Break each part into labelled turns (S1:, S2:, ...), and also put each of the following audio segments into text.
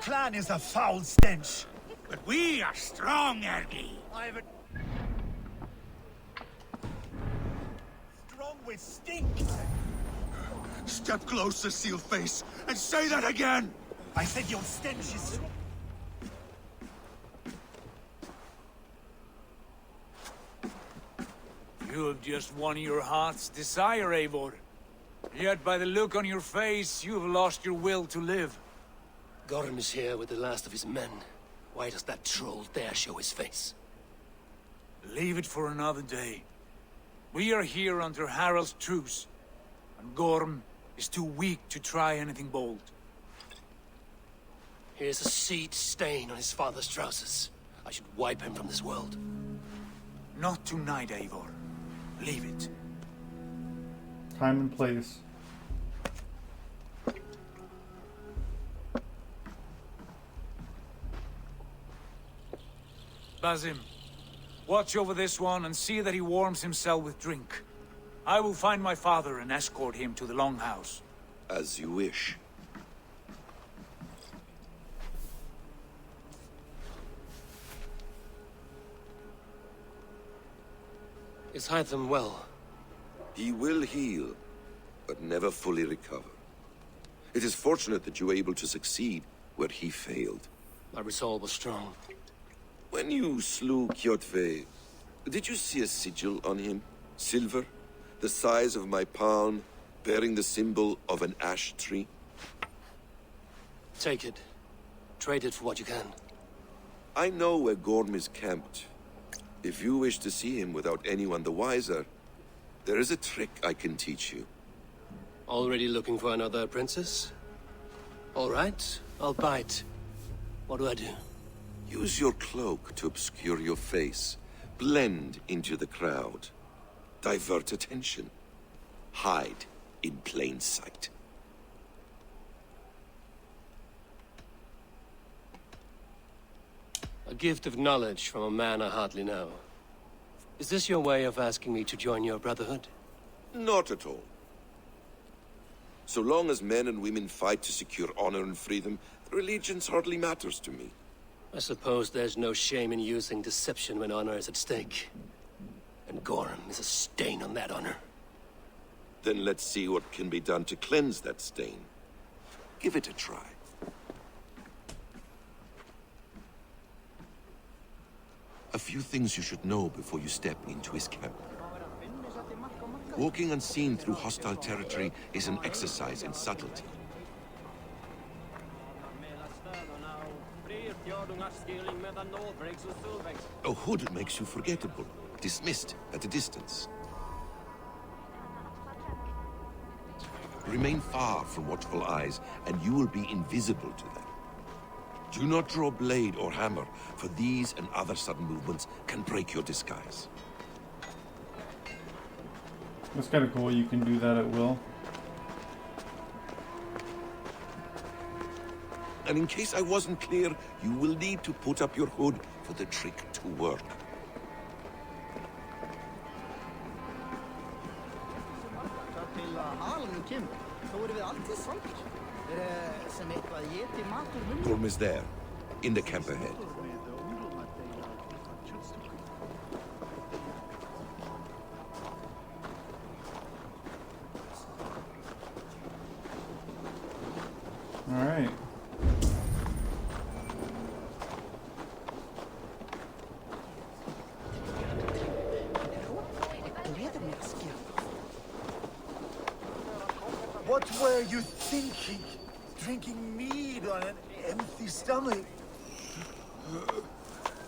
S1: clan is a foul stench.
S2: But we are strong, Ergi.
S1: Strong with stink.
S2: Step closer, Sealface, and say that again!
S1: I said your stench is...
S3: You have just won your heart's desire, Eivor. Yet by the look on your face, you have lost your will to live.
S4: Gorm is here with the last of his men. Why does that troll dare show his face?
S3: Leave it for another day. We are here under Harald's truce, and Gorm is too weak to try anything bold.
S4: Here's a seed stain on his father's trousers. I should wipe him from this world.
S3: Not tonight, Eivor. Leave it.
S5: Time and place.
S3: Basim, watch over this one and see that he warms himself with drink. I will find my father and escort him to the Longhouse.
S6: As you wish.
S4: Is Hytham well?
S6: He will heal, but never fully recover. It is fortunate that you were able to succeed where he failed.
S4: My resolve was strong.
S6: When you slew Kjotve, did you see a sigil on him? Silver, the size of my palm, bearing the symbol of an ash tree?
S4: Take it. Trade it for what you can.
S6: I know where Gorm is camped. If you wish to see him without anyone the wiser, there is a trick I can teach you.
S4: Already looking for another princess? All right, I'll bite. What do I do?
S6: Use your cloak to obscure your face. Blend into the crowd. Divert attention. Hide in plain sight.
S4: A gift of knowledge from a man I hardly know. Is this your way of asking me to join your brotherhood?
S6: Not at all. So long as men and women fight to secure honor and freedom, allegiance hardly matters to me.
S4: I suppose there's no shame in using deception when honor is at stake. And Gorm is a stain on that honor.
S6: Then let's see what can be done to cleanse that stain. Give it a try. A few things you should know before you step into his camp. Walking unseen through hostile territory is an exercise in subtlety. A hood makes you forgettable, dismissed at a distance. Remain far from watchful eyes, and you will be invisible to them. Do not draw blade or hammer, for these and other sudden movements can break your disguise.
S5: That's kind of cool. You can do that at will.
S6: And in case I wasn't clear, you will need to put up your hood for the trick to work. Gorm is there, in the camp ahead.
S5: All right.
S1: What were you thinking? Drinking mead on an empty stomach?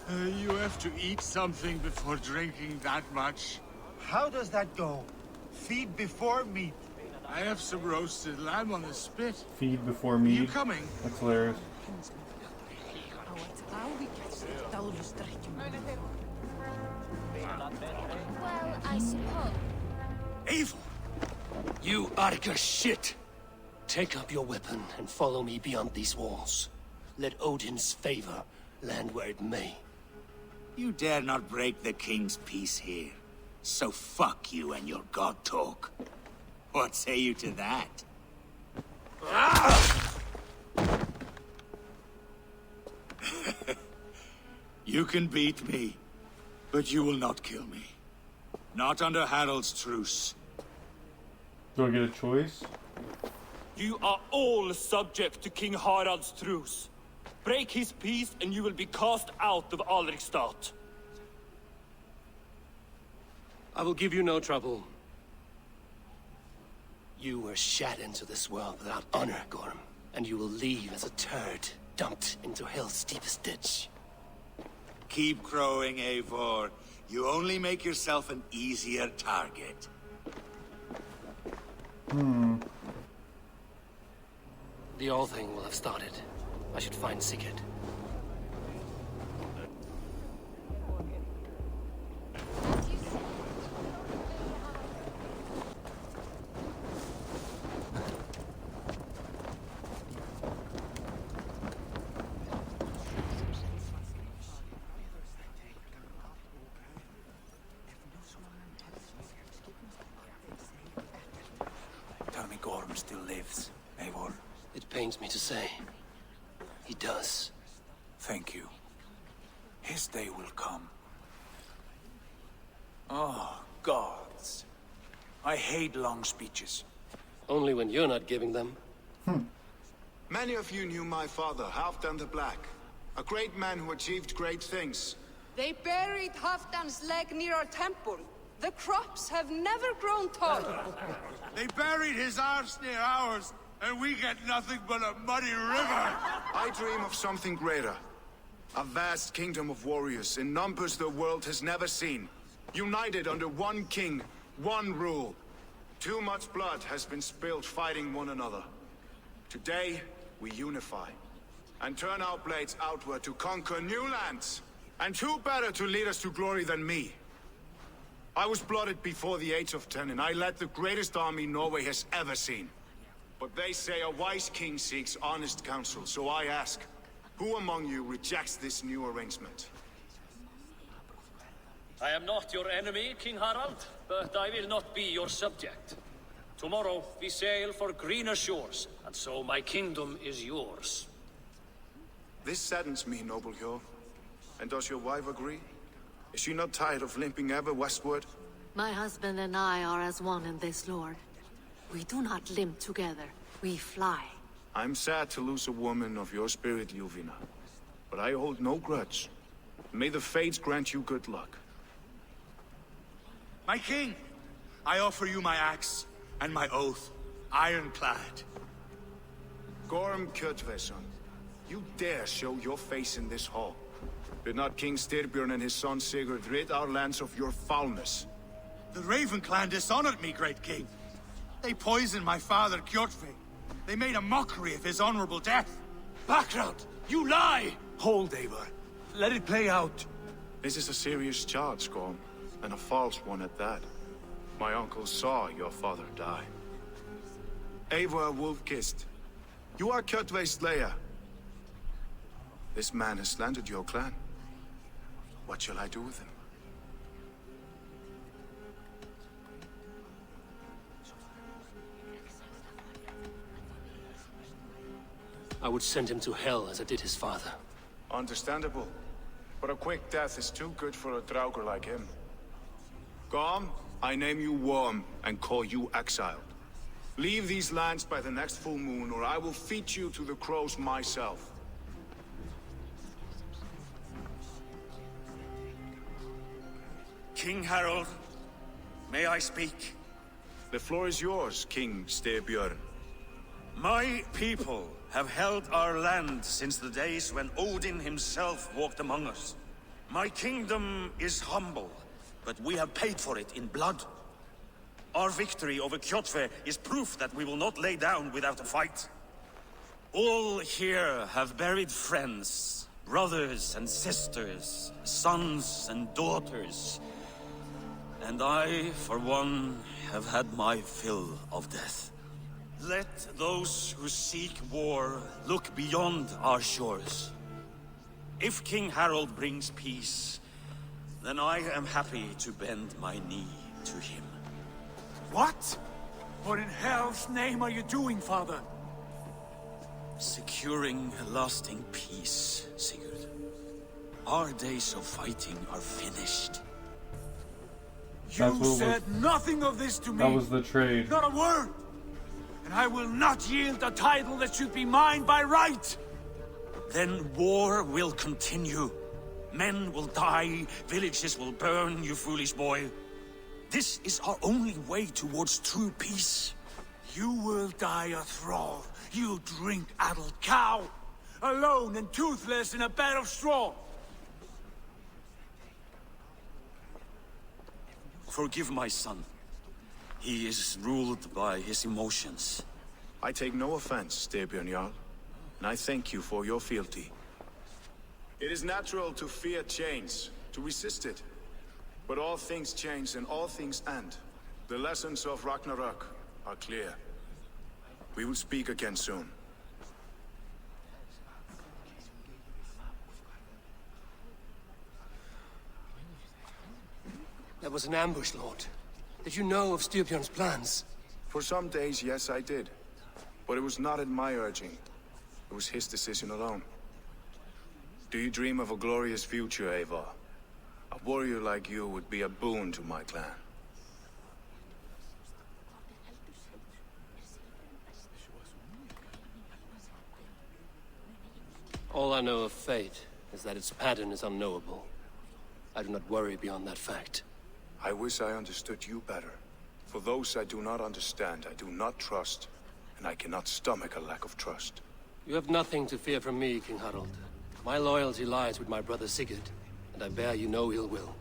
S2: You have to eat something before drinking that much.
S1: How does that go? Feed before meat.
S2: I have some roasted lamb on the spit.
S5: Feed before
S2: Are
S5: meat.
S2: you coming?
S5: That's hilarious.
S7: Well, I suppose.
S2: Eivor!
S4: You Arca shit! Take up your weapon and follow me beyond these walls. Let Odin's favor land where it may.
S2: You dare not break the king's peace here. So fuck you and your god talk. What say you to that? You can beat me, but you will not kill me. Not under Harald's truce.
S5: Do I get a choice?
S8: You are all subject to King Harald's truce. Break his peace and you will be cast out of Alrikstad.
S4: I will give you no trouble. You were shat into this world without honor, Gorm, and you will leave as a turd dumped into hell's deepest ditch.
S2: Keep crowing, Eivor. You only make yourself an easier target.
S4: The All Thing will have started. I should find Sigurd.
S3: Tell me Gorm still lives, Eivor.
S4: It pains me to say. He does.
S3: Thank you. His day will come. Oh, gods. I hate long speeches.
S4: Only when you're not giving them.
S9: Many of you knew my father, Halfdan the Black. A great man who achieved great things.
S10: They buried Halfdan's leg near our temple. The crops have never grown tall.
S1: They buried his arse near ours, and we get nothing but a muddy river.
S9: I dream of something greater. A vast kingdom of warriors in numbers the world has never seen. United under one king, one rule. Too much blood has been spilled fighting one another. Today, we unify. And turn our blades outward to conquer new lands. And who better to lead us to glory than me? I was blooded before the age of 10, and I led the greatest army Norway has ever seen. But they say a wise king seeks honest counsel, so I ask, who among you rejects this new arrangement?
S11: I am not your enemy, King Harald, but I will not be your subject. Tomorrow we sail for greener shores, and so my kingdom is yours.
S9: This saddens me, noble Hjor. And does your wife agree? Is she not tired of limping ever westward?
S12: My husband and I are as one in this, Lord. We do not limp together. We fly.
S9: I'm sad to lose a woman of your spirit, Yuvina. But I hold no grudge. May the fates grant you good luck.
S2: My king, I offer you my axe and my oath, ironclad.
S9: Gorm Kjotveson, you dare show your face in this hall. Did not King Styrbjörn and his son Sigurd rid our lands of your foulness?
S2: The Raven clan dishonored me, great king. They poisoned my father, Kjotve. They made a mockery of his honorable death.
S3: Background! You lie! Hold, Eivor. Let it play out.
S9: This is a serious charge, Gorm, and a false one at that. My uncle saw your father die. Eivor Wolf-Kissed, you are Kjotve's slayer. This man has slandered your clan. What shall I do with him?
S4: I would send him to hell as I did his father.
S9: Understandable. But a quick death is too good for a Draugr like him. Gorm, I name you Worm and call you exiled. Leave these lands by the next full moon, or I will feed you to the crows myself.
S2: King Harald, may I speak?
S9: The floor is yours, King Styrbjörn.
S13: My people have held our land since the days when Odin himself walked among us. My kingdom is humble, but we have paid for it in blood. Our victory over Kjotve is proof that we will not lay down without a fight. All here have buried friends, brothers and sisters, sons and daughters. And I, for one, have had my fill of death. Let those who seek war look beyond our shores. If King Harald brings peace, then I am happy to bend my knee to him.
S3: What? What in hell's name are you doing, father?
S13: Securing lasting peace, Sigurd. Our days of fighting are finished.
S3: You said nothing of this to me.
S5: That was the trade.
S3: Not a word. And I will not yield a title that should be mine by right.
S13: Then war will continue. Men will die, villages will burn, you foolish boy. This is our only way towards true peace.
S3: You will die a thrall. You'll drink addled cow. Alone and toothless in a bed of straw.
S13: Forgive my son. He is ruled by his emotions.
S9: I take no offense, Styrbjörn Jarl, and I thank you for your fealty. It is natural to fear change, to resist it. But all things change and all things end. The lessons of Ragnarok are clear. We will speak again soon.
S4: That was an ambush, Lord. Did you know of Styrbjörn's plans?
S9: For some days, yes, I did. But it was not at my urging. It was his decision alone. Do you dream of a glorious future, Eivor? A warrior like you would be a boon to my clan.
S4: All I know of fate is that its pattern is unknowable. I do not worry beyond that fact.
S9: I wish I understood you better. For those I do not understand, I do not trust, and I cannot stomach a lack of trust.
S4: You have nothing to fear from me, King Harald. My loyalty lies with my brother Sigurd, and I bear you no ill will.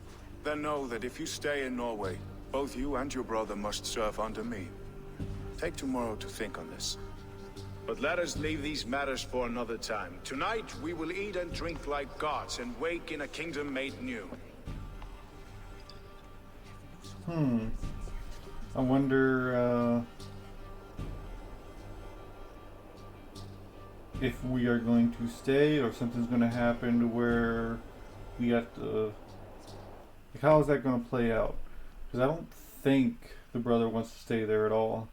S9: Then know that if you stay in Norway, both you and your brother must serve under me. Take tomorrow to think on this. But let us leave these matters for another time. Tonight, we will eat and drink like gods and wake in a kingdom made new.
S5: I wonder if we are going to stay or something's going to happen to where we have to... Like, how is that going to play out? Because I don't think the brother wants to stay there at all.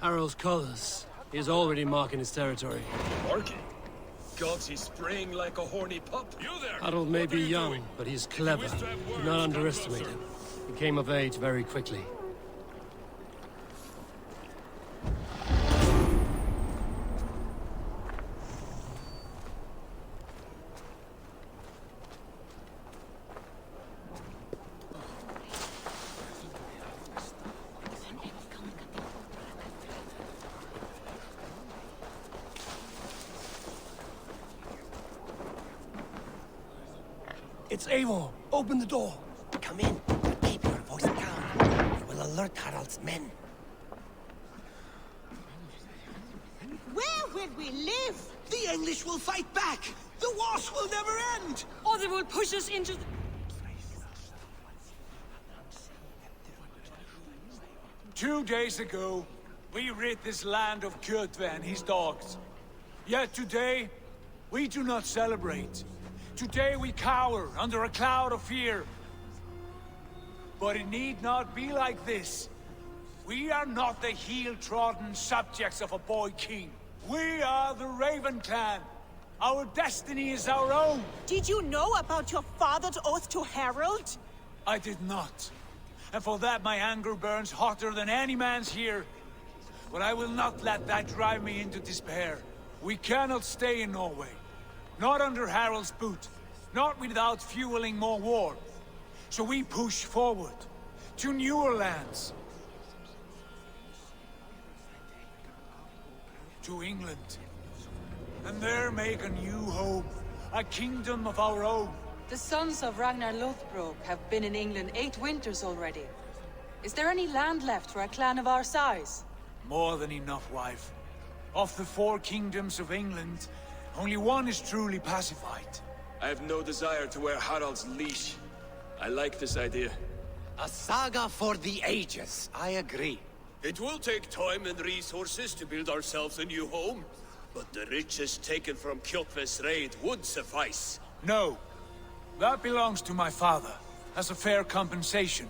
S4: Harald's colors. He is already marking his territory.
S11: Marking? Gods, he's spraying like a horny pup. You there!
S4: Harold may be young, but he's clever. Do not underestimate him. He came of age very quickly.
S3: It's Eivor! Open the door!
S14: Come in, but keep your voice down. You will alert Harald's men.
S15: Where will we live?
S14: The English will fight back! The wars will never end!
S10: Or they will push us into the...
S3: Two days ago, we rid this land of Kjotve and his dogs. Yet today, we do not celebrate. Today we cower under a cloud of fear. But it need not be like this. We are not the heel-trodden subjects of a boy king. We are the Raven clan. Our destiny is our own.
S15: Did you know about your father's oath to Harald?
S3: I did not. And for that my anger burns hotter than any man's here. But I will not let that drive me into despair. We cannot stay in Norway. Not under Harald's boot. Not without fueling more war. So we push forward. To newer lands. To England. And there make a new home. A kingdom of our own.
S10: The sons of Ragnar Lothbrok have been in England 8 winters already. Is there any land left for a clan of our size?
S3: More than enough, wife. Of the 4 kingdoms of England, only one is truly pacified.
S11: I have no desire to wear Harald's leash. I like this idea.
S14: A saga for the ages, I agree.
S11: It will take time and resources to build ourselves a new home, but the riches taken from Kjotve's raid would suffice.
S3: No. That belongs to my father, as a fair compensation.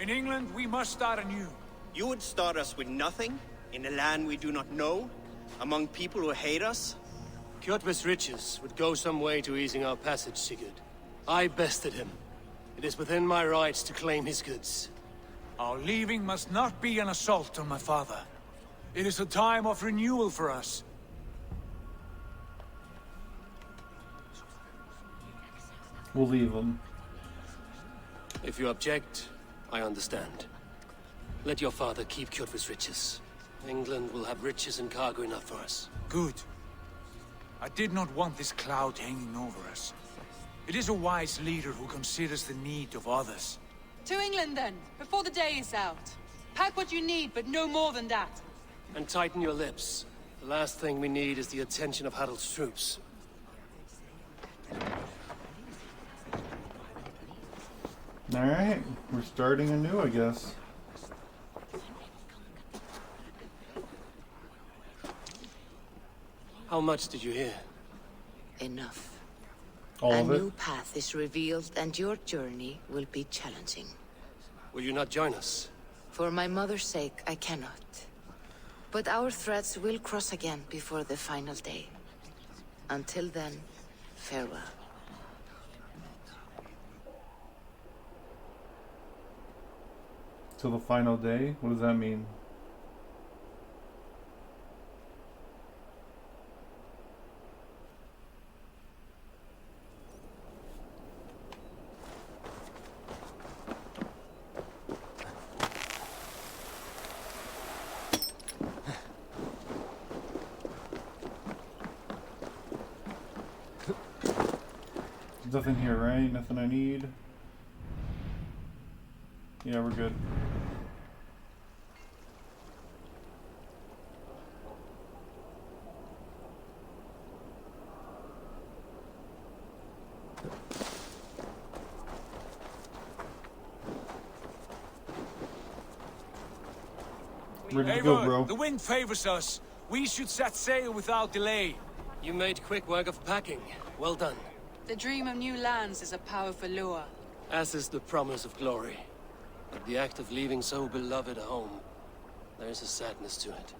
S3: In England, we must start anew.
S14: You would start us with nothing?
S16: In a land we do not know? Among people who hate us?
S4: Kjotve's riches would go some way to easing our passage, Sigurd. I bested him. It is within my rights to claim his goods.
S3: Our leaving must not be an assault on my father. It is a time of renewal for us.
S5: We'll leave him.
S4: If you object, I understand. Let your father keep Kjotve's riches. England will have riches and cargo enough for us.
S3: Good. I did not want this cloud hanging over us. It is a wise leader who considers the need of others.
S10: To England then, before the day is out. Pack what you need, but no more than that.
S4: And tighten your lips. The last thing we need is the attention of Harald's troops.
S5: Alright, we're starting anew, I guess.
S4: How much did you hear?
S17: Enough.
S5: All
S17: A
S5: of it?
S17: new path is revealed and your journey will be challenging.
S4: Will you not join us?
S17: For my mother's sake, I cannot. But our threads will cross again before the final day. Until then, farewell.
S5: Till the final day? What does that mean? There's nothing here, right? Nothing I need. Yeah, we're good. Ready to go, bro.
S3: The wind favors us. We should set sail without delay.
S4: You made quick work of packing. Well done.
S10: The dream of new lands is a powerful lure.
S4: As is the promise of glory. But the act of leaving so beloved a home, there's a sadness to it.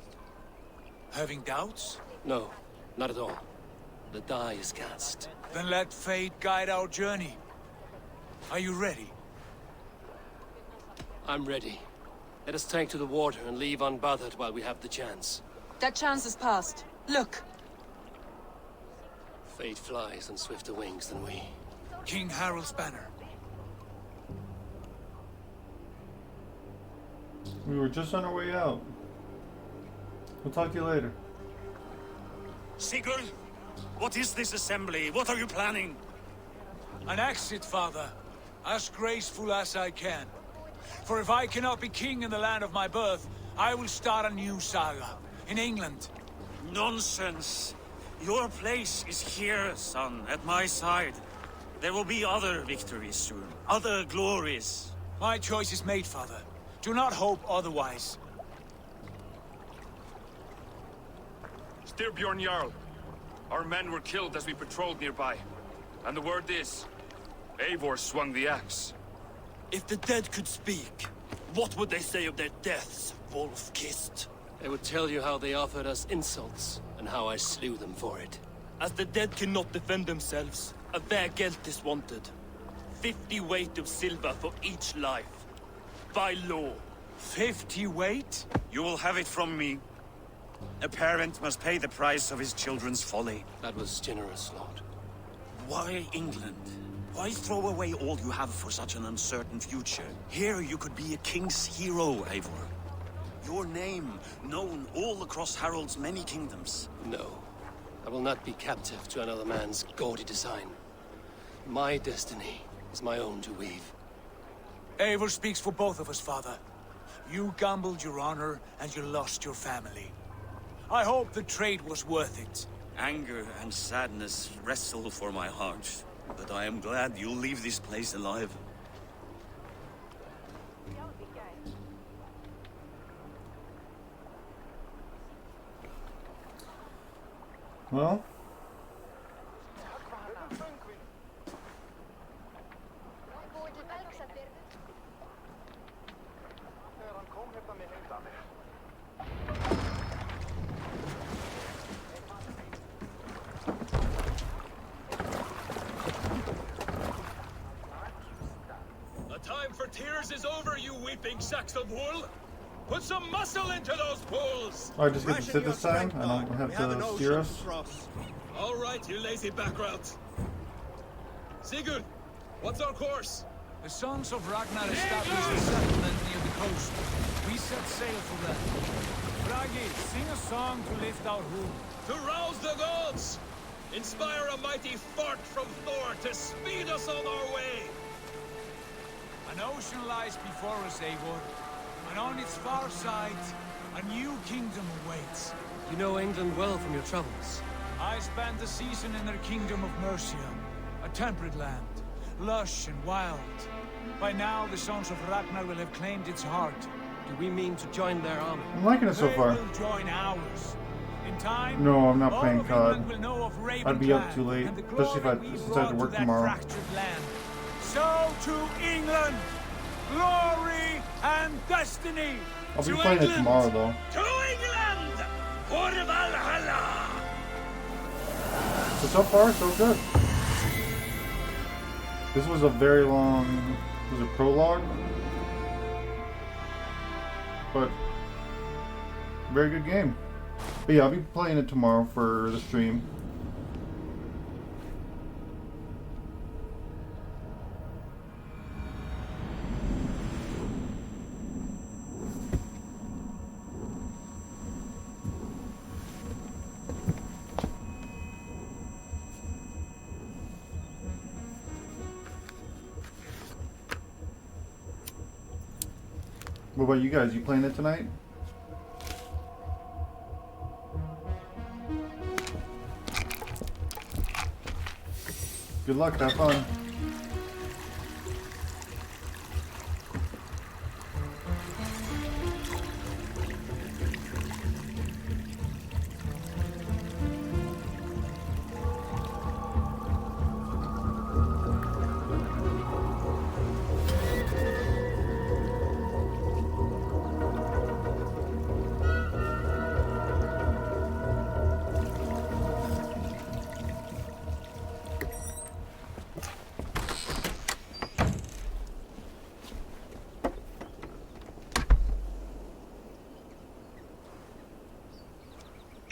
S3: Having doubts?
S4: No, not at all. The die is cast.
S3: Then let fate guide our journey. Are you ready?
S4: I'm ready. Let us take to the water and leave unbothered while we have the chance.
S10: That chance is past. Look.
S4: Fate flies on swifter wings than we.
S3: King Harald's banner.
S5: We were just on our way out. We'll talk to you later.
S13: Sigurd, what is this assembly? What are you planning?
S3: An exit, father. As graceful as I can. For if I cannot be king in the land of my birth, I will start a new saga. In England.
S13: Nonsense. Your place is here, son, at my side. There will be other victories soon. Other glories.
S3: My choice is made, father. Do not hope otherwise.
S18: Styrbjorn Jarl. Our men were killed as we patrolled nearby. And the word is, Eivor swung the axe.
S8: If the dead could speak, what would they say of their deaths, wolf-kissed?
S4: They would tell you how they offered us insults, and how I slew them for it.
S8: As the dead cannot defend themselves, a vergelt is wanted. 50 weight of silver for each life. By law.
S3: 50 weight?
S13: You will have it from me. A parent must pay the price of his children's folly.
S4: That was generous, Lord.
S13: Why England? Why throw away all you have for such an uncertain future? Here you could be a king's hero, Eivor. Your name known all across Harald's many kingdoms.
S4: No. I will not be captive to another man's gaudy design. My destiny is my own to weave.
S3: Eivor speaks for both of us, father. You gambled your honor, and you lost your family. I hope the trade was worth it.
S13: Anger and sadness wrestle for my heart, but I am glad you'll leave this place alive.
S5: Well,
S11: gaping sacks of wool? Put some muscle into those pulls!
S5: Oh, I just get to sit this time? I don't have to steer us?
S11: All right, you lazy backroutes. Sigurd, what's our course?
S3: The Sons of Ragnar established a settlement near the coast. We set sail for them. Bragi, sing a song to lift our home.
S11: To rouse the gods! Inspire a mighty fart from Thor to speed us on our way!
S3: An ocean lies before us, Eivor. And on its far side, a new kingdom awaits.
S4: You know England well from your travels.
S3: I spent a season in their kingdom of Mercia, a temperate land, lush and wild. By now, the Sons of Ragnar will have claimed its heart.
S4: Do we mean to join their army?
S5: I'm liking it so far.
S3: They will join ours. In time,
S5: No, I'm not
S3: all
S5: playing
S3: of
S5: COD.
S3: England will know of
S5: I'd be up
S3: Ravenclan
S5: too late,
S3: and the
S5: especially
S3: glory
S5: if
S3: we
S5: I decide
S3: brought
S5: to work
S3: that
S5: tomorrow.
S3: fractured land. So to England, glory and destiny.
S5: I'll be
S3: To
S5: playing it
S3: England,
S5: tomorrow though.
S11: To England! For Valhalla!
S5: So far, so good. This was a very long, was it prologue? But, very good game. But yeah, I'll be playing it tomorrow for the stream. What about you guys? You playing it tonight? Good luck, have fun.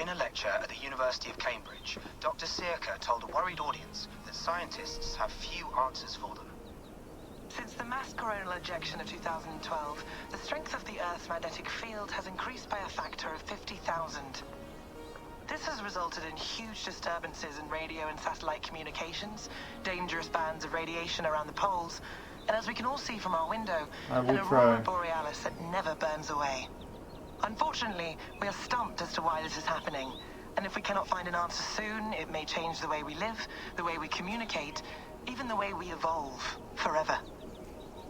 S19: In a lecture at the University of Cambridge, Dr. Searca told a worried audience that scientists have few answers for them.
S20: Since the mass coronal ejection of 2012, the strength of the Earth's magnetic field has increased by a factor of 50,000. This has resulted in huge disturbances in radio and satellite communications, dangerous bands of radiation around the poles, and as we can all see from our window, an aurora borealis that never burns away. Unfortunately, we are stumped as to why this is happening, and if we cannot find an answer soon, it may change the way we live, the way we communicate, even the way we evolve, forever.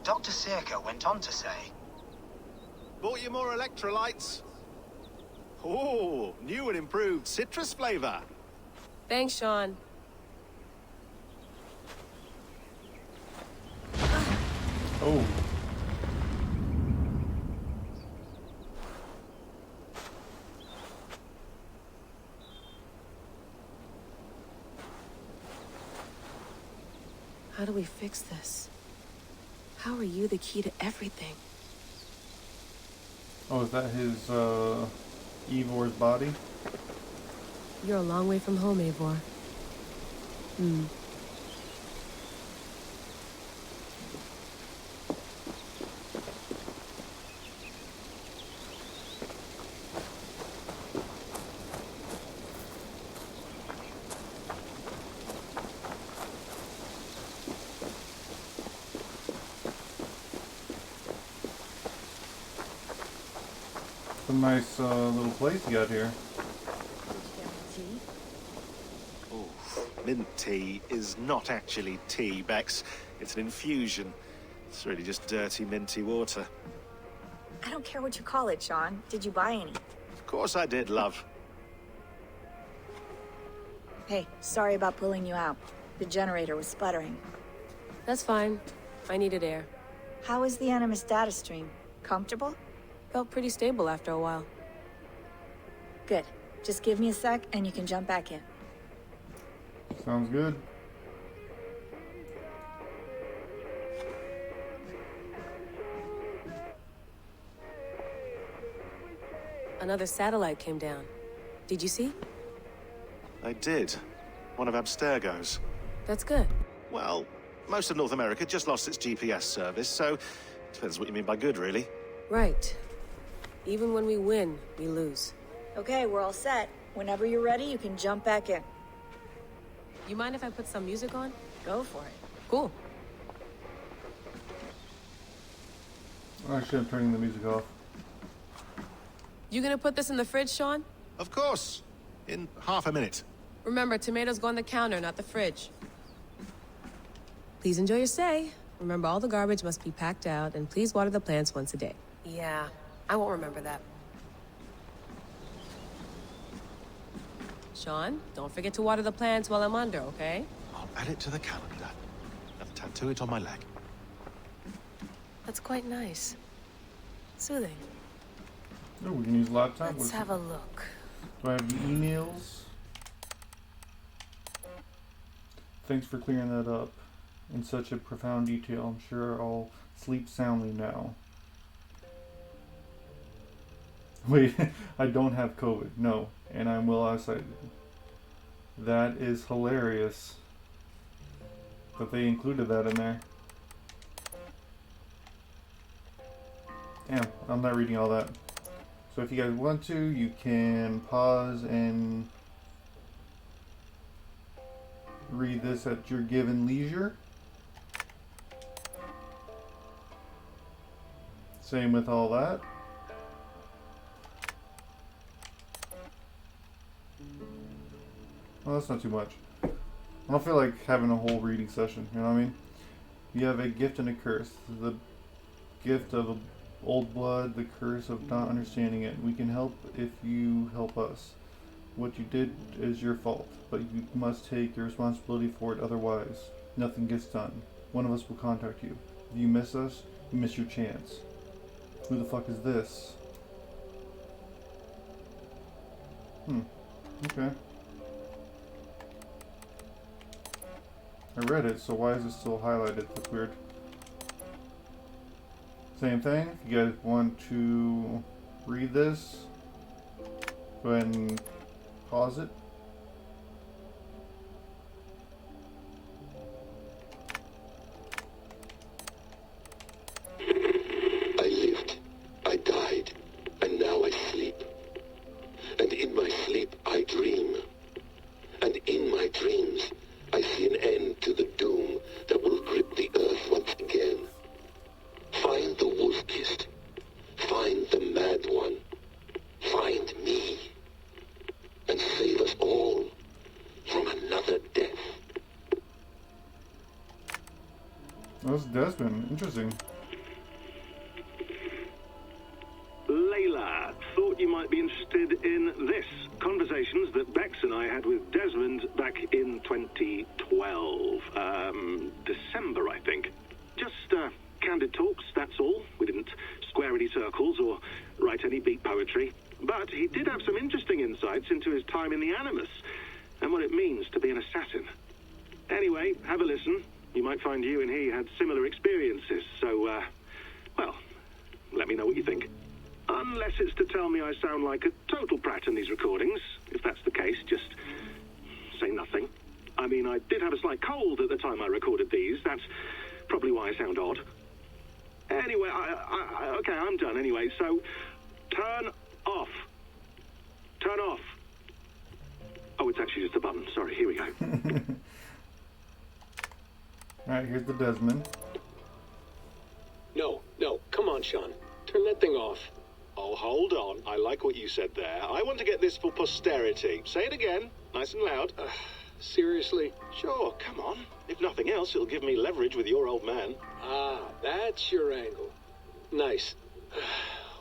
S19: Dr. Searca went on to say,
S21: Bought you more electrolytes? Oh, new and improved citrus flavor.
S22: Thanks, Sean.
S5: Oh.
S22: How do we fix this? How are you the key to everything?
S5: Oh, is that his, Eivor's body?
S22: You're a long way from home, Eivor.
S5: It's a nice, little place you got here.
S21: Oh, mint tea is not actually tea, Bex. It's an infusion. It's really just dirty, minty water.
S23: I don't care what you call it, Sean. Did you buy any?
S21: Of course I did, love.
S23: Hey, sorry about pulling you out. The generator was sputtering.
S22: That's fine. I needed air.
S23: How is the Animus data stream? Comfortable?
S22: Felt pretty stable after a while.
S23: Good. Just give me a sec and you can jump back in.
S5: Sounds good.
S1: Another satellite came down. Did you see?
S21: I did. One of Abstergo's.
S1: That's good.
S21: Well, most of North America just lost its GPS service, so depends what you mean by good, really.
S1: Right. Even when we win, we lose.
S23: Okay, we're all set. Whenever you're ready, you can jump back in.
S1: You mind if I put some music on?
S23: Go for it.
S1: Cool.
S5: Actually, I'm turning the music off.
S1: You gonna put this in the fridge, Sean?
S21: Of course. In half a minute.
S1: Remember, tomatoes go on the counter, not the fridge. Please enjoy your stay. Remember, all the garbage must be packed out, and please water the plants once a day. Yeah, I won't remember that. Sean, don't forget to water the plants while I'm under, okay?
S21: I'll add it to the calendar and tattoo it on my leg.
S1: That's quite nice. Soothing.
S5: Oh, we can use laptop.
S1: Let's have a look.
S5: Do I have the emails? Thanks for clearing that up in such a profound detail. I'm sure I'll sleep soundly now. Wait, I don't have COVID. No, and I'm well outside. That is hilarious that they included that in there. Damn, I'm not reading all that. So if you guys want to, you can pause and read this at your given leisure. Same with all that. Well, that's not too much. I don't feel like having a whole reading session, you know what I mean? You have a gift and a curse. The gift of old blood, the curse of not understanding it. We can help if you help us. What you did is your fault, but you must take your responsibility for it, otherwise nothing gets done. One of us will contact you. If you miss us, you miss your chance. Who the fuck is this? Okay. I read it, so why is it still highlighted? That's weird. Same thing. If you guys want to read this, go ahead and pause it.
S6: I lived, I died, and now I sleep. And in my sleep I dream. And in my dreams I see an end to the doom that will grip the earth once again. Find the wolf-kissed. Find the mad one. Find me. And save us all from another death.
S5: That's Desmond. Interesting.
S7: Layla, thought you might be interested in this. Conversations that Bex and I had with Desmond back in 2012. December, I think. Just, candid talks, that's all. We didn't square any circles or write any beat poetry. But he did have some interesting insights into his time in the Animus and what it means to be an assassin. Anyway, have a listen. You might find you and he had similar experiences, so, well, let me know what you think. Unless it's to tell me I sound like a total prat in these recordings. If that's the case, just say nothing. I mean, I did have a slight cold at the time I recorded these. That's probably why I sound odd. Anyway, okay, I'm done anyway, so turn off. Turn off. Oh, it's actually just a button. Sorry, here we go.
S5: Alright, here's the Desmond.
S24: No, come on, Sean. Turn that thing off.
S21: Oh, hold on. I like what you said there. I want to get this for posterity. Say it again, nice and loud.
S24: Seriously?
S21: Sure, come on. If nothing else, it'll give me leverage with your old man.
S24: Ah, that's your angle. Nice.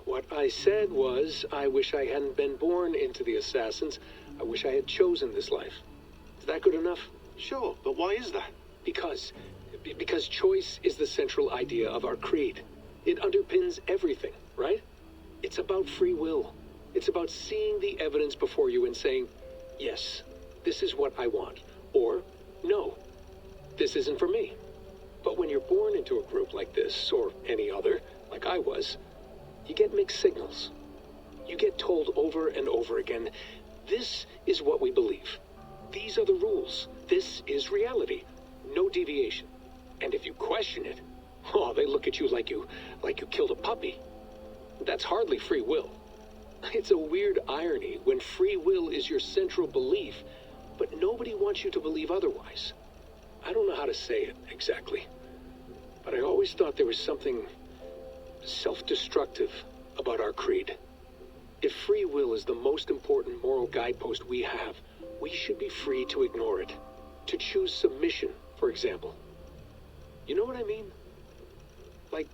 S24: What I said was, I wish I hadn't been born into the Assassins. I wish I had chosen this life. Is that good enough?
S21: Sure, but why is that?
S24: Because choice is the central idea of our creed. It underpins everything, right? It's about free will. It's about seeing the evidence before you and saying, yes, this is what I want. Or, no, this isn't for me. But when you're born into a group like this, or any other, like I was, you get mixed signals. You get told over and over again, this is what we believe. These are the rules. This is reality. No deviation. And if you question it, oh, they look at you like you killed a puppy. That's hardly free will. It's a weird irony when free will is your central belief, but nobody wants you to believe otherwise. I don't know how to say it exactly, but I always thought there was something self-destructive about our creed. If free will is the most important moral guidepost we have, we should be free to ignore it. To choose submission, for example. You know what I mean? Like,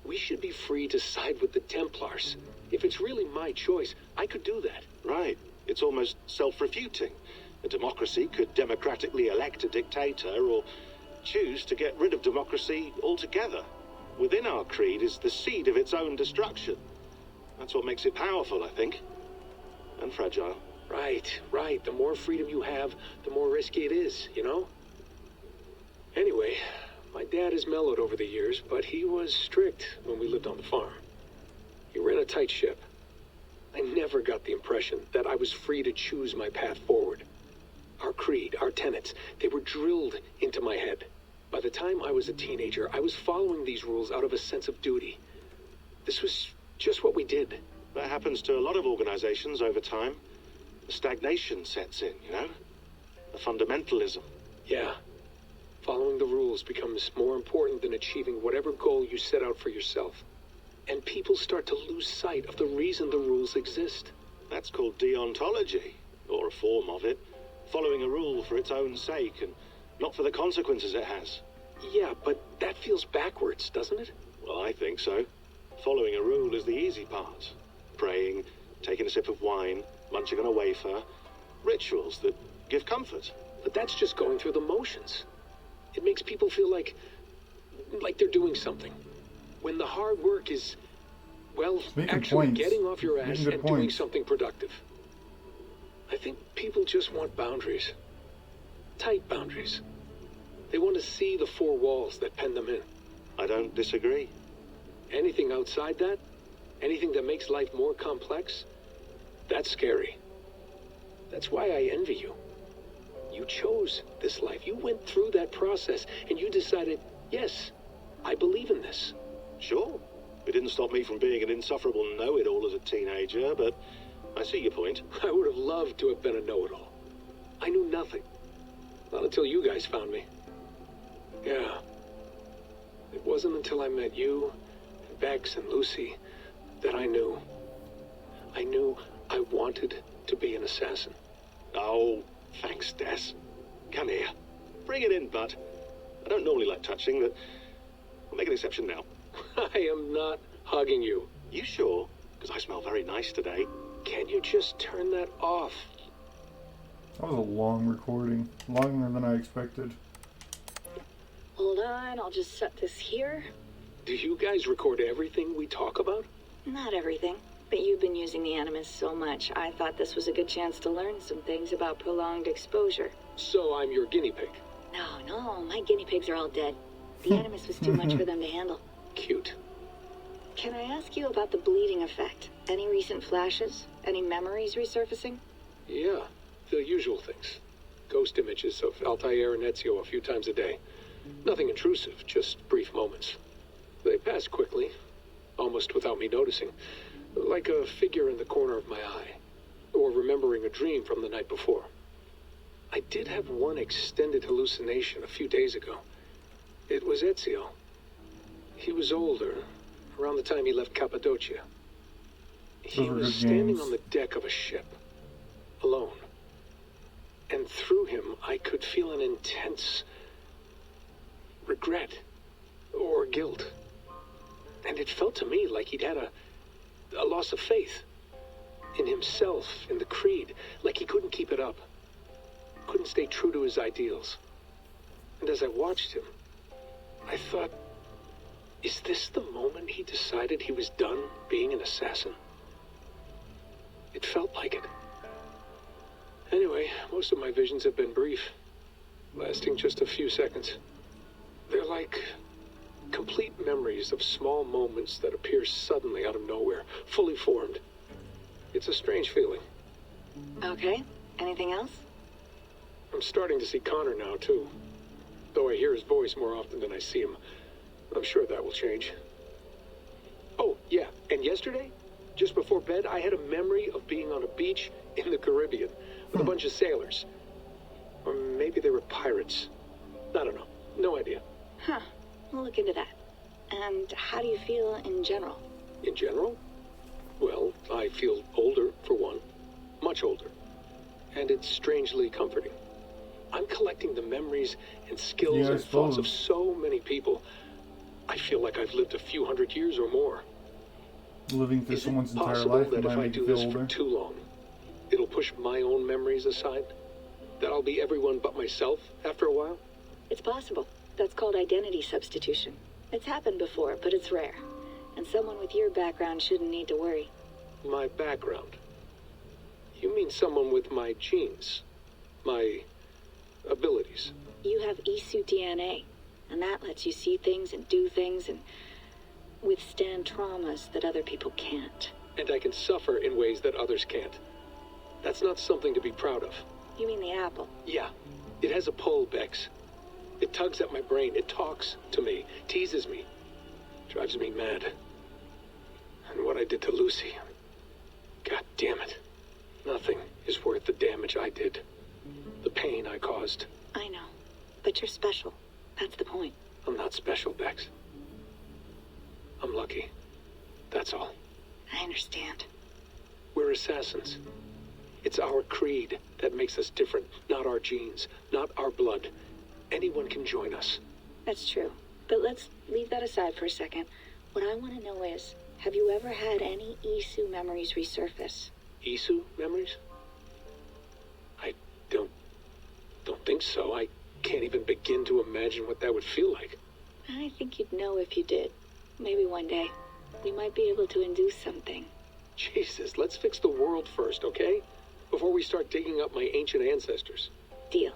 S24: we should be free to side with the Templars. If it's really my choice, I could do that.
S21: Right. It's almost self-refuting. A democracy could democratically elect a dictator or choose to get rid of democracy altogether. Within our creed is the seed of its own destruction. That's what makes it powerful, I think. And fragile.
S24: Right. The more freedom you have, the more risky it is, you know? Anyway, my dad has mellowed over the years, but he was strict when we lived on the farm. He ran a tight ship. I never got the impression that I was free to choose my path forward. Our creed, our tenets, they were drilled into my head. By the time I was a teenager, I was following these rules out of a sense of duty. This was just what we did.
S21: That happens to a lot of organizations over time. The stagnation sets in, you know? The fundamentalism.
S24: Yeah. Following the rules becomes more important than achieving whatever goal you set out for yourself. And people start to lose sight of the reason the rules exist.
S21: That's called deontology, or a form of it. Following a rule for its own sake, and not for the consequences it has.
S24: Yeah, but that feels backwards, doesn't it?
S21: Well, I think so. Following a rule is the easy part. Praying, taking a sip of wine, munching on a wafer. Rituals that give comfort.
S24: But that's just going through the motions. It makes people feel like they're doing something. When the hard work is, well, actually getting off your ass and doing something productive. I think people just want boundaries. Tight boundaries. They want to see the four walls that pen them in.
S21: I don't disagree.
S24: Anything outside that, anything that makes life more complex, that's scary. That's why I envy you. You chose this life. You went through that process and you decided, yes, I believe in this.
S21: Sure. It didn't stop me from being an insufferable know-it-all as a teenager, but I see your point.
S24: I would have loved to have been a know-it-all. I knew nothing. Not until you guys found me. Yeah. It wasn't until I met you, and Bex and Lucy, that I knew. I knew I wanted to be an assassin.
S21: Oh, thanks, Des. Come here. Bring it in, bud. I don't normally like touching, but I'll make an exception now.
S24: I am not hugging you.
S21: You sure? Because I smell very nice today.
S24: Can you just turn that off?
S5: That was a long recording. Longer than I expected.
S23: Hold on, I'll just set this here.
S24: Do you guys record everything we talk about?
S23: Not everything, but you've been using the Animus so much, I thought this was a good chance to learn some things about prolonged exposure.
S24: So I'm your guinea pig?
S23: No, my guinea pigs are all dead. The Animus was too much for them to handle.
S24: Cute.
S23: Can I ask you about the bleeding effect? Any recent flashes? Any memories resurfacing?
S24: Yeah, the usual things. Ghost images of Altair and Ezio a few times a day. Nothing intrusive, just brief moments. They pass quickly, almost without me noticing. Like a figure in the corner of my eye. Or remembering a dream from the night before. I did have one extended hallucination a few days ago. It was Ezio. He was older, around the time he left Cappadocia. He was standing on the deck of a ship, alone. And through him, I could feel an intense regret or guilt. And it felt to me like he'd had a loss of faith in himself, in the creed, like he couldn't keep it up, couldn't stay true to his ideals. And as I watched him, I thought, is this the moment he decided he was done being an assassin? It felt like it. Anyway, most of my visions have been brief, lasting just a few seconds. They're like complete memories of small moments that appear suddenly out of nowhere, fully formed. It's a strange feeling.
S23: Okay. Anything else?
S24: I'm starting to see Connor now, too. Though I hear his voice more often than I see him, I'm sure that will change. Oh, yeah, and yesterday, just before bed, I had a memory of being on a beach in the Caribbean with a bunch of sailors. Or maybe they were pirates. I don't know. No idea.
S23: Huh. We'll look into that. And how do you feel in general?
S24: In general? Well, I feel older, for one. Much older. And it's strangely comforting. I'm collecting the memories and skills and thoughts of so many people. I feel like I've lived a few hundred years or more.
S5: Living through someone's entire
S24: Possible
S5: life
S24: that
S5: might
S24: if I
S5: make
S24: do
S5: you feel
S24: this
S5: older.
S24: for too long, it'll push my own memories aside? That I'll be everyone but myself after a while?
S23: It's possible. That's called identity substitution. It's happened before, but it's rare. And someone with your background shouldn't need to worry.
S24: My background? You mean someone with my genes? My abilities?
S23: You have Isu DNA, and that lets you see things and do things and withstand traumas that other people can't.
S24: And I can suffer in ways that others can't. That's not something to be proud of.
S23: You mean the apple?
S24: Yeah. It has a pull, Bex. It tugs at my brain. It talks to me. Teases me. Drives me mad. And what I did to Lucy. God damn it. Nothing is worth the damage I did. The pain I caused.
S23: I know. But you're special. That's the point.
S24: I'm not special, Bex. I'm lucky. That's all.
S23: I understand.
S24: We're assassins. It's our creed that makes us different, not our genes, not our blood. Anyone can join us.
S23: That's true. But let's leave that aside for a second. What I want to know is, have you ever had any Isu memories resurface?
S24: Isu memories? I don't think so. I can't even begin to imagine what that would feel like.
S23: I think you'd know if you did. Maybe one day. We might be able to induce something.
S24: Jesus, let's fix the world first, okay? Before we start digging up my ancient ancestors.
S23: Deal.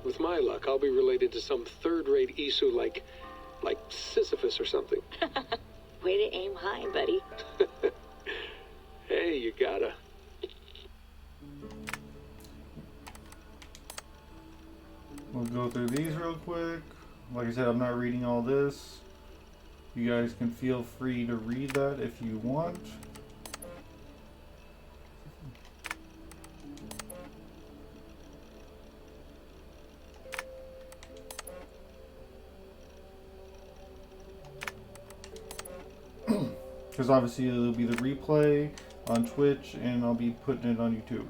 S24: With my luck, I'll be related to some third-rate Isu like Sisyphus or something.
S23: Way to aim high, buddy.
S24: Hey, you gotta.
S5: We'll go through these real quick. Like I said, I'm not reading all this. You guys can feel free to read that if you want. Because obviously it'll be the replay on Twitch and I'll be putting it on YouTube.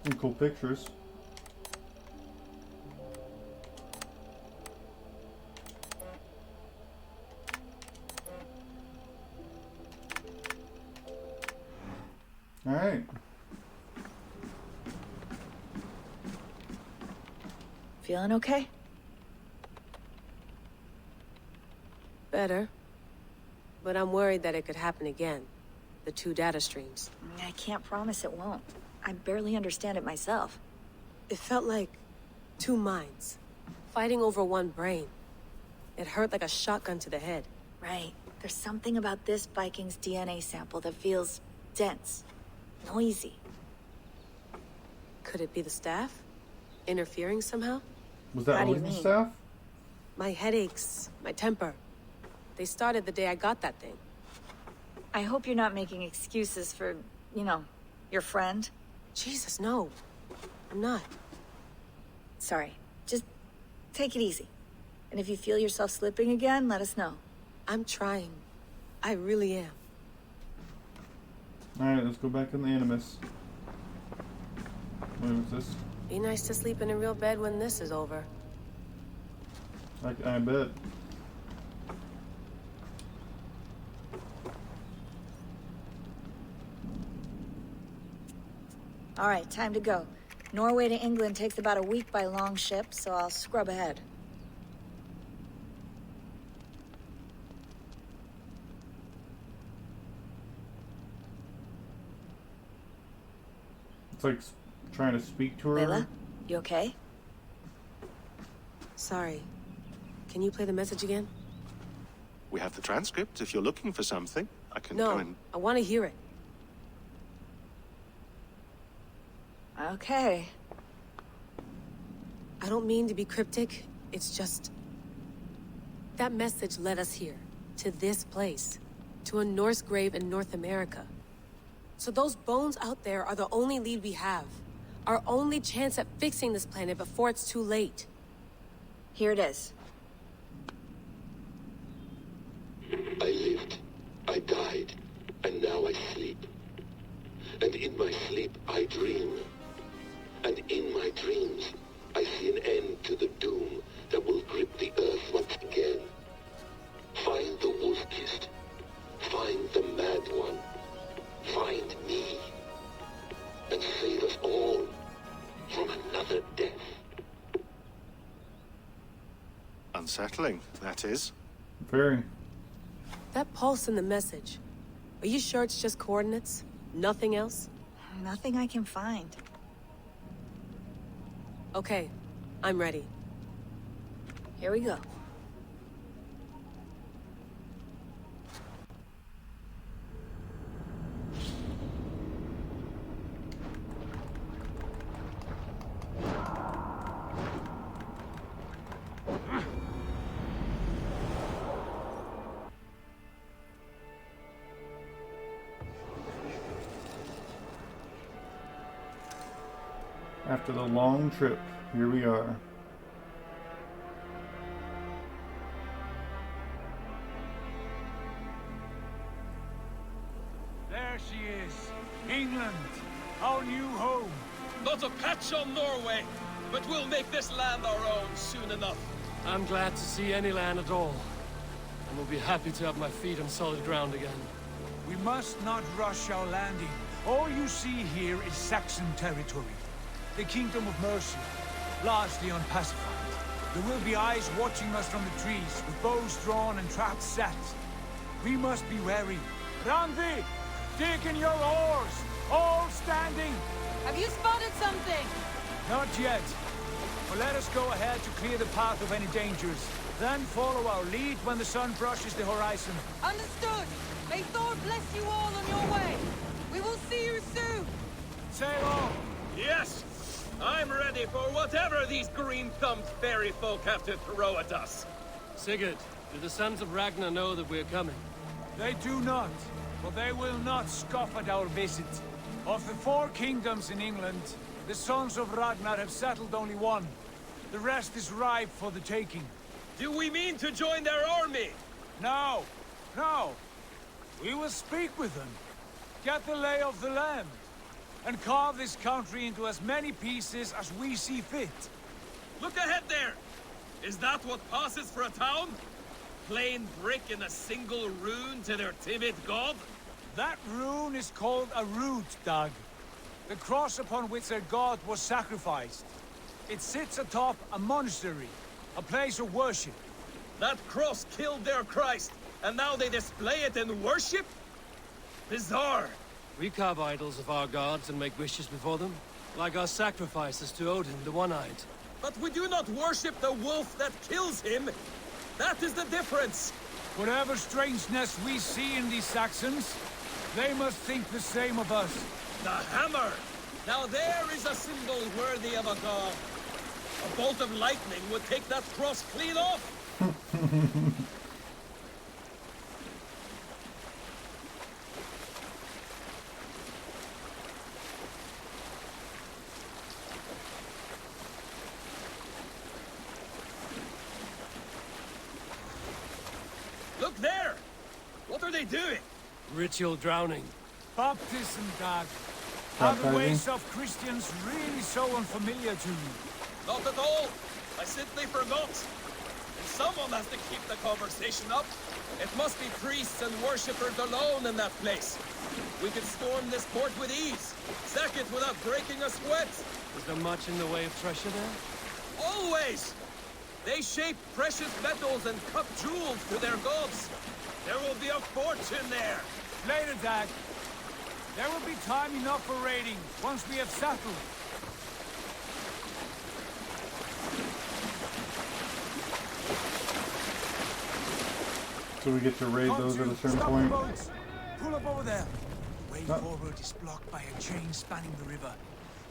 S5: Some cool pictures. All right.
S2: Feeling okay?
S1: Better. But I'm worried that it could happen again. The two data streams.
S2: I can't promise it won't. I barely understand it myself.
S1: It felt like two minds, fighting over one brain. It hurt like a shotgun to the head.
S2: Right. There's something about this Viking's DNA sample that feels dense, noisy.
S1: Could it be the staff? Interfering somehow?
S5: Was that always the staff?
S1: My headaches, my temper. They started the day I got that thing.
S2: I hope you're not making excuses for, you know, your friend.
S1: Jesus, no. I'm not.
S2: Sorry. Just take it easy. And if you feel yourself slipping again, let us know.
S1: I'm trying. I really am.
S5: Alright, let's go back in the Animus. What was this?
S1: Be nice to sleep in a real bed when this is over.
S5: I bet.
S2: All right, time to go. Norway to England takes about a week by long ship, so I'll scrub ahead.
S5: It's like trying to speak to her.
S2: Layla, you okay?
S1: Sorry. Can you play the message again?
S21: We have the transcript. If you're looking for something, I can
S1: No,
S21: go and...
S1: I want to hear it.
S2: Okay.
S1: I don't mean to be cryptic. It's just... that message led us here. To this place. To a Norse grave in North America. So those bones out there are the only lead we have. Our only chance at fixing this planet before it's too late.
S2: Here it is.
S6: I lived, I died, and now I sleep. And in my sleep I dream. And in my dreams I see an end to the doom that will grip the earth once again. Find the wolf-kissed. Find the mad one. Find me. And save us all from another death.
S21: Unsettling, that is.
S5: Very.
S1: That pulse in the message. Are you sure it's just coordinates? Nothing else?
S2: Nothing I can find.
S1: Okay, I'm ready.
S2: Here we go.
S5: After the long trip, here we are.
S3: There she is. England. Our new home.
S11: Not a patch on Norway, but we'll make this land our own soon enough.
S4: I'm glad to see any land at all. And will be happy to have my feet on solid ground again.
S3: We must not rush our landing. All you see here is Saxon territory. The Kingdom of Mercia, largely unpacified. There will be eyes watching us from the trees, with bows drawn and traps set. We must be wary. Randi, dig in your oars! All standing!
S10: Have you spotted something?
S3: Not yet. But let us go ahead to clear the path of any dangers. Then follow our lead when the sun brushes the horizon.
S10: Understood. May Thor bless you all on your way. We will see you soon.
S3: Sail on!
S11: Yes! I'm ready for whatever these green-thumbed fairy folk have to throw at us.
S4: Sigurd, do the sons of Ragnar know that we're coming?
S3: They do not, but they will not scoff at our visit. Of the 4 kingdoms in England, the sons of Ragnar have settled only one. The rest is ripe for the taking.
S11: Do we mean to join their army?
S3: No, no. We will speak with them, get the lay of the land, and carve this country into as many pieces as we see fit.
S11: Look ahead there! Is that what passes for a town? Plain brick in a single rune to their timid god?
S3: That rune is called a root, Doug. The cross upon which their god was sacrificed. It sits atop a monastery, a place of worship.
S11: That cross killed their Christ, and now they display it in worship? Bizarre.
S4: We carve idols of our gods and make wishes before them, like our sacrifices to Odin, the One-Eyed.
S11: But we do not worship the wolf that kills him. That is the difference.
S3: Whatever strangeness we see in these Saxons, they must think the same of us.
S11: The hammer! Now there is a symbol worthy of a god. A bolt of lightning would take that cross clean off. Look there! What are they doing?
S4: Ritual drowning.
S3: Baptism, Doug. Are the ways of Christians really so unfamiliar to you?
S11: Not at all. I simply forgot. And someone has to keep the conversation up. It must be priests and worshippers alone in that place. We could storm this port with ease. Sack it without breaking a sweat.
S4: Is there much in the way of treasure there?
S11: Always! They shape precious metals and cut jewels to their gods. There will be a fortune there.
S3: Later, Dad. There will be time enough for raiding once we have settled.
S5: So we get to raid those at a certain
S3: Stop
S5: point.
S3: the boats. Pull up over there. The way forward is blocked by a chain spanning the river.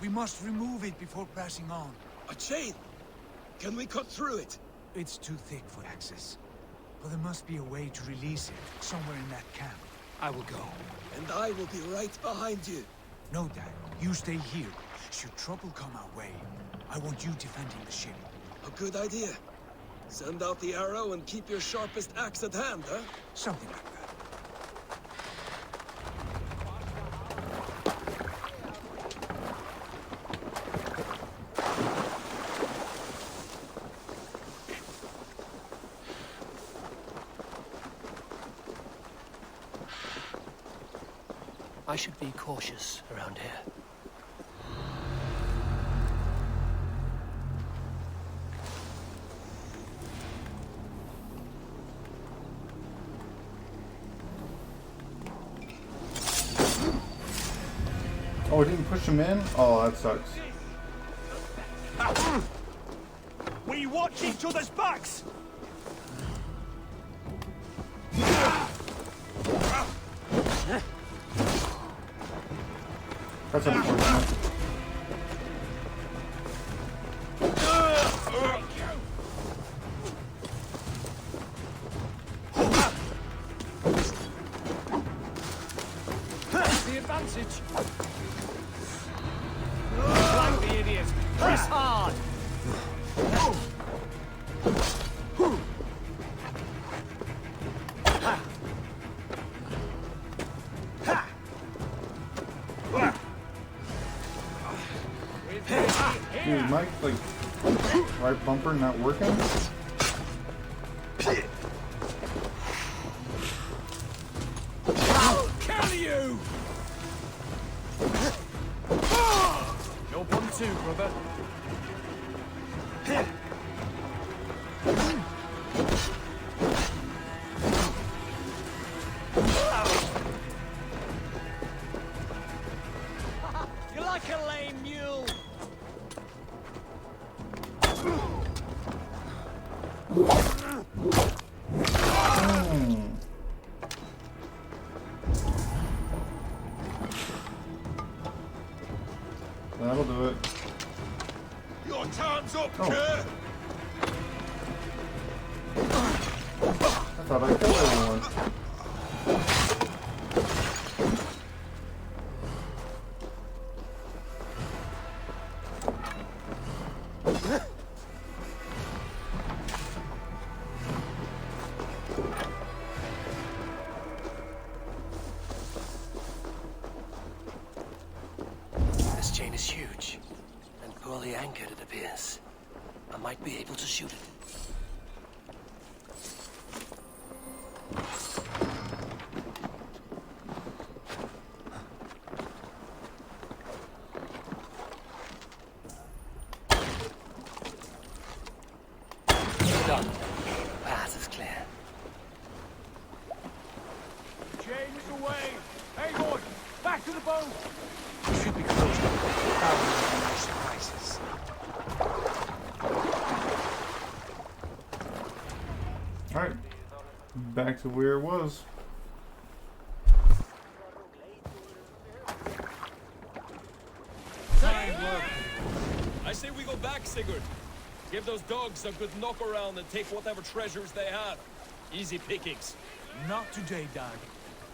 S3: We must remove it before pressing on.
S11: A chain? Can we cut through it?
S3: It's too thick for access. But there must be a way to release it, somewhere in that camp. I will go.
S11: And I will be right behind you.
S3: No, Dad. You stay here. Should trouble come our way, I want you defending the ship.
S11: A good idea. Send out the arrow and keep your sharpest axe at hand, huh?
S3: Something like that.
S4: I should be cautious around here.
S5: Oh, it didn't push him in? Oh, that sucks.
S11: We watch each other's backs!
S5: That's unfortunate.
S3: The advantage. Flank the idiot. Press hard.
S5: Dude, Mike, like, right bumper not working?
S3: I'll kill you! Jump on two, brother. You're like a lame mule.
S5: That'll do it.
S11: Your time's up,
S5: Oh.
S11: Kerr!
S5: I thought I killed everyone.
S4: This chain is huge, and poorly anchored, it appears. I might be able to shoot it. Done. Path is clear.
S3: Chain is away. Hey, boy, back to the boat. We should be close to no surprises.
S5: Alright. Back to where it was.
S11: I say we go back, Sigurd. Give those dogs a good knock around and take whatever treasures they have. Easy pickings.
S3: Not today, Dag.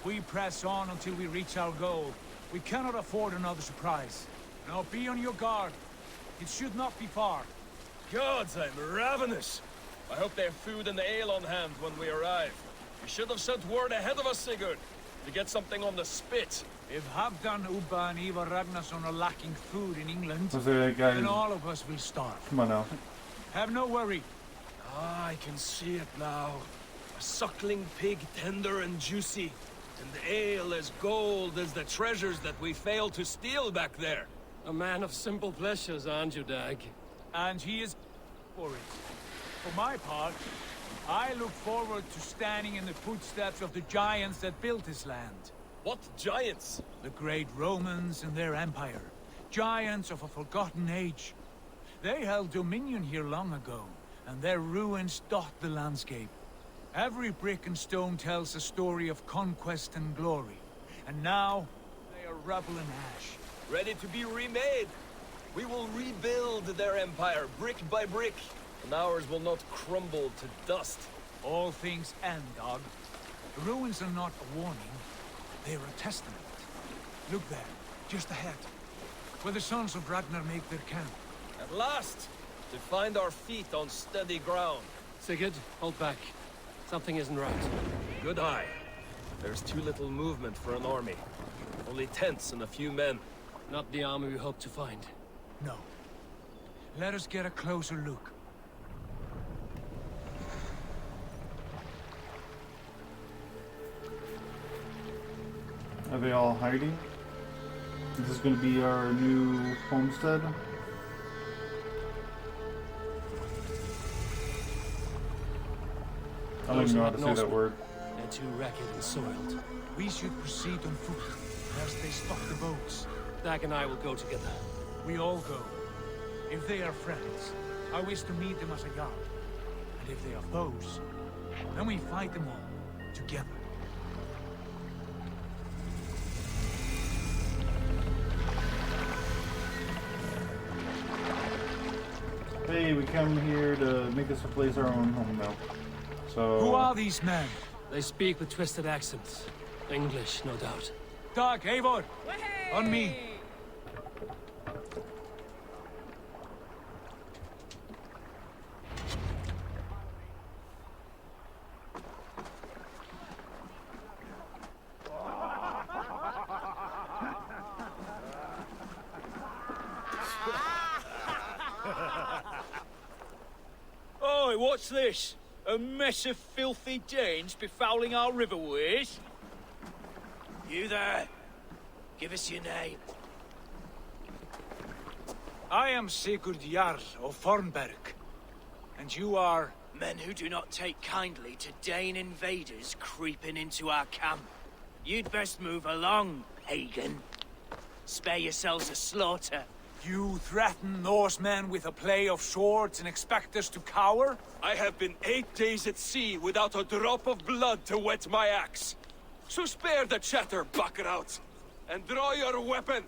S3: We press on until we reach our goal. We cannot afford another surprise. Now be on your guard. It should not be far.
S11: Gods, I'm ravenous. I hope they have food and ale on hand when we arrive. You should have sent word ahead of us, Sigurd, to get something on the spit.
S3: If Halfdan, Ubba, and Ivar Ragnarsson are lacking food in England,
S5: Was there that guy?
S3: then all of us will starve.
S5: Come on now.
S3: Have no worry.
S11: Ah, I can see it now. A suckling pig, tender and juicy. And the ale as gold as the treasures that we failed to steal back there.
S8: A man of simple pleasures, aren't you, Dag?
S3: And he is for it. For my part, I look forward to standing in the footsteps of the giants that built this land.
S11: What giants?
S3: The great Romans and their empire. Giants of a forgotten age. They held dominion here long ago, and their ruins dot the landscape. Every brick and stone tells a story of conquest and glory. And now, they are rubble and ash.
S11: Ready to be remade. We will rebuild their empire brick by brick, and ours will not crumble to dust.
S3: All things end, dog. The ruins are not a warning. They are a testament. Look there, just ahead, where the sons of Ragnar make their camp.
S11: At last, to find our feet on steady ground.
S4: Sigurd, hold back. Something isn't right.
S11: Good eye. There's too little movement for an army. Only tents and a few men.
S4: Not the army we hope to find.
S3: No. Let us get a closer look.
S5: Are they all hiding? Is this going to be our new homestead? I don't even know how to say that word.
S4: They're too ragged and soiled.
S3: We should proceed on foot, lest they stop the boats.
S4: Dag and I will go together.
S3: We all go. If they are friends, I wish to meet them as a guard. And if they are foes, then we fight them all, together.
S5: Hey, we come here to make this a place our own home now. So...
S3: Who are these men?
S4: They speak with twisted accents. English, no doubt.
S3: Dag, Eivor! On me!
S9: Oi, what's this? A mess of filthy Danes befouling our riverways?
S12: You there? Give us your name.
S3: I am Sigurd Jarl of Fornberg. And you are...
S12: Men who do not take kindly to Dane invaders creeping into our camp. You'd best move along, pagan. Spare yourselves a slaughter.
S3: You threaten Norsemen with a play of swords and expect us to cower?
S11: I have been 8 days at sea without a drop of blood to wet my axe. So spare the chatter, buckerouts, and draw your weapon.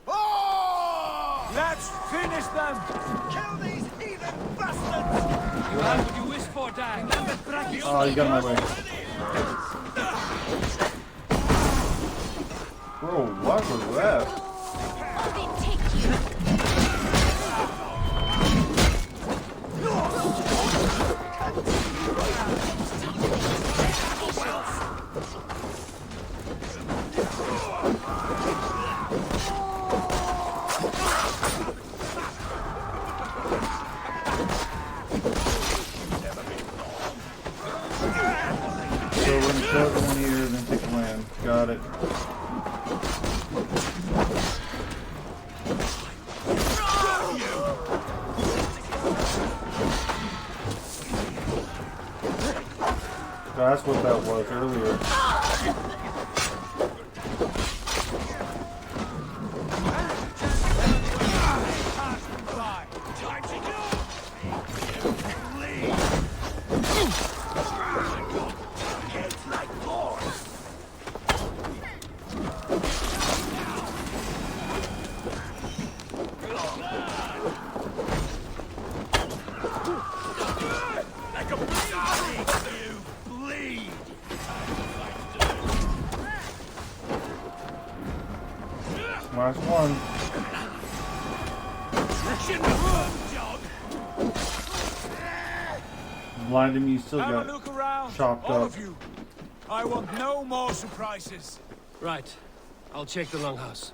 S3: Oh! Let's finish them!
S9: Kill these heathen bastards!
S4: You have what you wish for, Dag.
S5: Oh, you got my way. Bro, what was that? So we're gonna cut one here, then take the land. Got it. That's what that was earlier. Last one. Blinded me, still
S3: Have
S5: got
S3: a look around,
S5: chopped
S3: all
S5: up.
S3: of you. I want no more surprises.
S4: Right. I'll check the longhouse.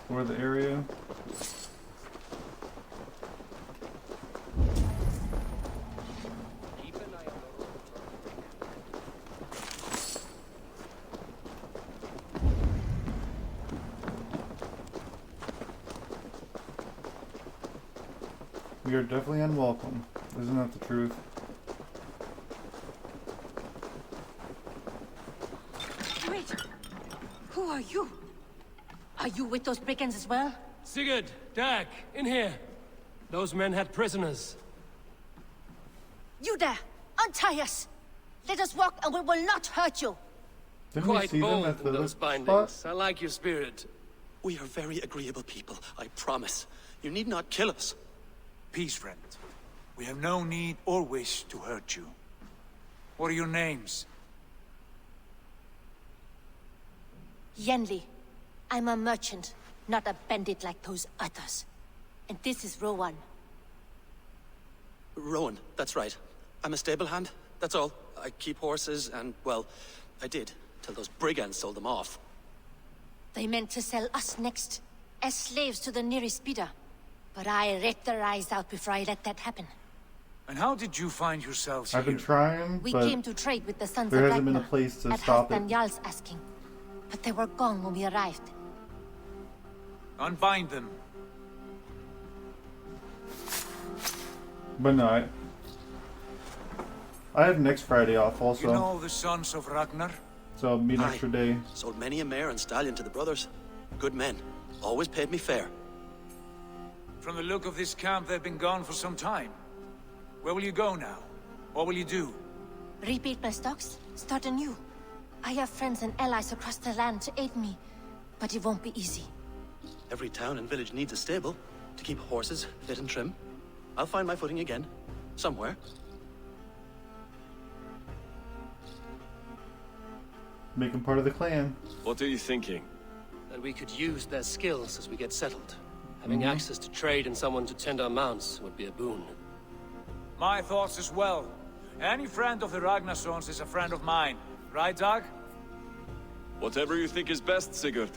S5: For the area. We are definitely unwelcome. Isn't that the truth?
S14: You? Are you with those brigands as well?
S4: Sigurd, Dag, in here. Those men had prisoners.
S14: You there! Untie us! Let us walk and we will not hurt you!
S5: Didn't we
S4: Quite
S5: see them
S4: bold
S5: at
S4: in
S5: the
S4: those
S5: spot?
S4: bindings. I like your spirit.
S15: We are very agreeable people, I promise. You need not kill us.
S3: Peace, friend. We have no need or wish to hurt you. What are your names?
S14: Yenli. I'm a merchant, not a bandit like those others. And this is Rowan.
S15: Rowan, that's right. I'm a stable hand, that's all. I keep horses and, well, I did, till those brigands sold them off.
S14: They meant to sell us next, as slaves to the nearest bidder. But I ripped their eyes out before I let that happen.
S3: And how did you find yourselves
S5: I've
S3: here?
S5: been trying,
S14: We
S5: but
S14: came to trade with the sons
S5: there
S14: of
S5: hasn't been a
S14: Ragnar,
S5: place to
S14: at
S5: stop it.
S14: Halfdan Jarl's asking. But they were gone when we arrived.
S3: Unbind them.
S5: But no, I have next Friday off also.
S3: You know the sons of Ragnar?
S5: So I'll be an extra day.
S15: Sold many a mare and stallion to the brothers. Good men. Always paid me fair.
S3: From the look of this camp, they've been gone for some time. Where will you go now? What will you do?
S14: Rebuild my stocks, start anew. I have friends and allies across the land to aid me, but it won't be easy.
S15: Every town and village needs a stable to keep horses fit and trim. I'll find my footing again. Somewhere.
S5: Make them part of the clan.
S18: What are you thinking?
S4: That we could use their skills as we get settled. Having access to trade and someone to tend our mounts would be a boon.
S3: My thoughts as well. Any friend of the Ragnarsons is a friend of mine. Right, Dag?
S18: Whatever you think is best, Sigurd.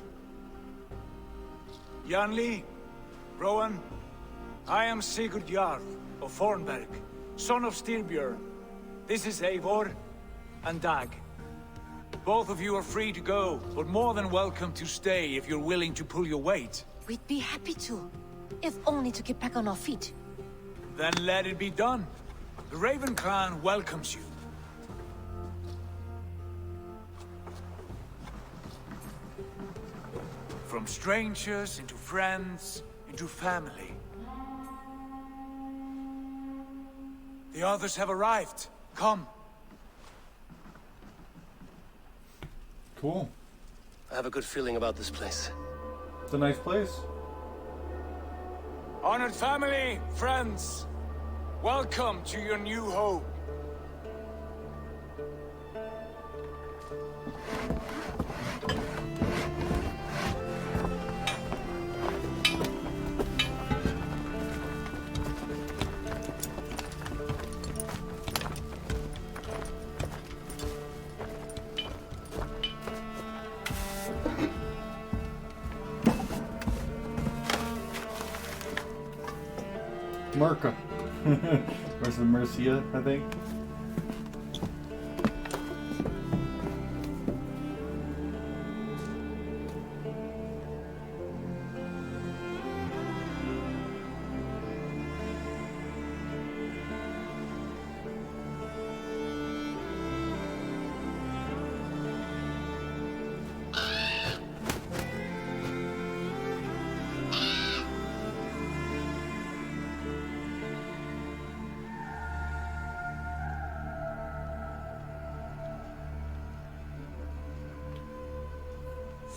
S3: Janli, Rowan, I am Sigurd Jarl of Fornberg, son of Styrbjörn. This is Eivor and Dag. Both of you are free to go, but more than welcome to stay if you're willing to pull your weight.
S14: We'd be happy to, if only to get back on our feet.
S3: Then let it be done. The Raven clan welcomes you. From strangers into friends, into family. The others have arrived. Come.
S5: Cool.
S4: I have a good feeling about this place.
S5: It's a nice place.
S3: Honored family, friends, welcome to your new home.
S5: Merca. Versus Mercia, I think.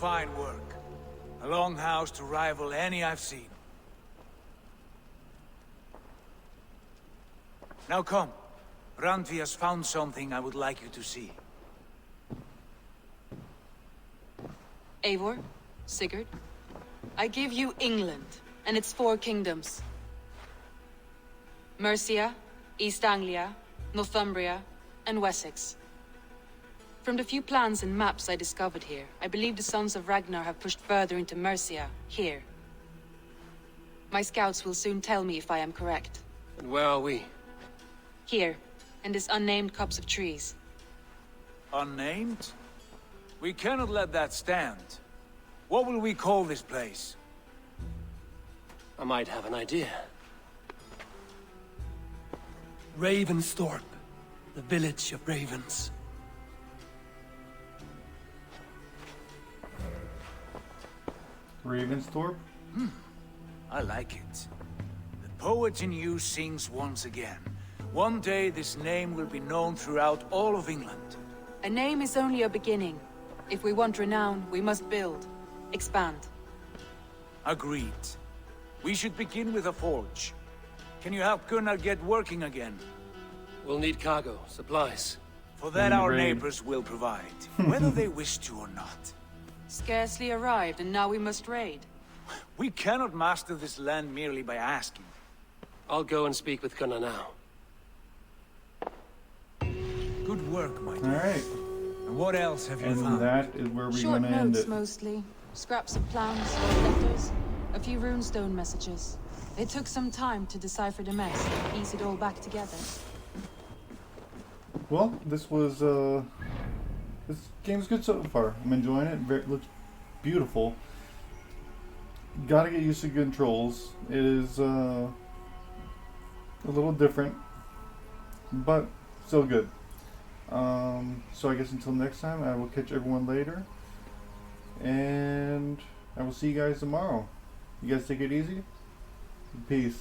S3: Fine work. A longhouse to rival any I've seen. Now come. Randvi has found something I would like you to see.
S10: Eivor, Sigurd, I give you England and its 4 kingdoms. Mercia, East Anglia, Northumbria, and Wessex. From the few plans and maps I discovered here, I believe the Sons of Ragnar have pushed further into Mercia, here. My scouts will soon tell me if I am correct.
S4: And where are we?
S10: Here, in this unnamed copse of trees.
S3: Unnamed? We cannot let that stand. What will we call this place?
S4: I might have an idea. Ravensthorpe, the village of ravens.
S5: Ravensthorpe?
S3: I like it. The poet in you sings once again. One day this name will be known throughout all of England.
S10: A name is only a beginning. If we want renown, we must build. Expand.
S3: Agreed. We should begin with a forge. Can you help Gunnar get working again?
S4: We'll need cargo, supplies.
S3: For that our neighbors will provide, whether they wish to or not.
S10: Scarcely arrived, and now we must raid.
S3: We cannot master this land merely by asking.
S4: I'll go and speak with Gunnar now.
S3: Good work, my dear.
S5: Alright.
S3: And what else have you
S5: And
S3: found?
S5: that is where we're
S10: Short
S5: gonna end
S10: notes,
S5: it.
S10: mostly. Scraps of plans, letters, a few runestone messages. It took some time to decipher the mess, piece it all back together.
S5: Well, this game's good so far. I'm enjoying it. It looks beautiful. Gotta get used to controls. It is a little different, but still good. So I guess until next time, I will catch everyone later, and I will see you guys tomorrow. You guys take it easy. Peace.